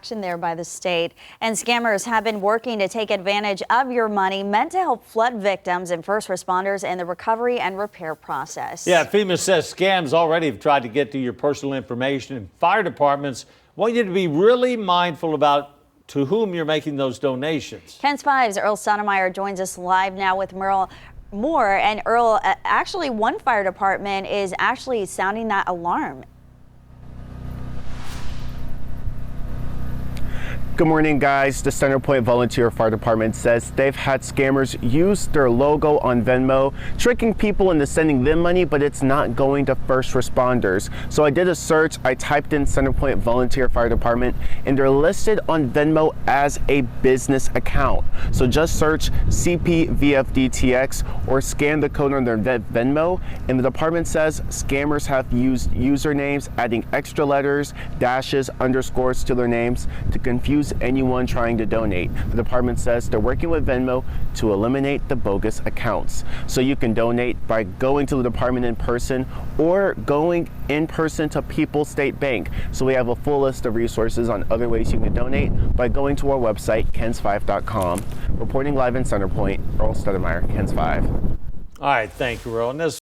Action there by the state, and scammers have been working to take advantage of your money meant to help flood victims and first responders in the recovery and repair process. Yeah, FEMA says scams already have tried to get to your personal information, and fire departments want you to be really mindful about to whom you're making those donations. KENS 5's Earl Sotomayor joins us live now with more. And Earl, actually one fire department is actually sounding that alarm. Good morning, guys. The Centerpoint Volunteer Fire Department says they've had scammers use their logo on Venmo, tricking people into sending them money, but it's not going to first responders. So I did a search. I typed in Centerpoint Volunteer Fire Department, and they're listed on Venmo as a business account. So just search CPVFDTX or scan the code on their Venmo, and the department says scammers have used usernames, adding extra letters, dashes, underscores to their names to confuse anyone trying to donate. The department says they're working with Venmo to eliminate the bogus accounts. So you can donate by going to the department in person or going in person to People's State Bank. So we have a full list of resources on other ways you can donate by going to our website, kens5.com. Reporting live in Centerpoint, Earl Stoudemire, KENS 5. All right, thank you, Earl. And this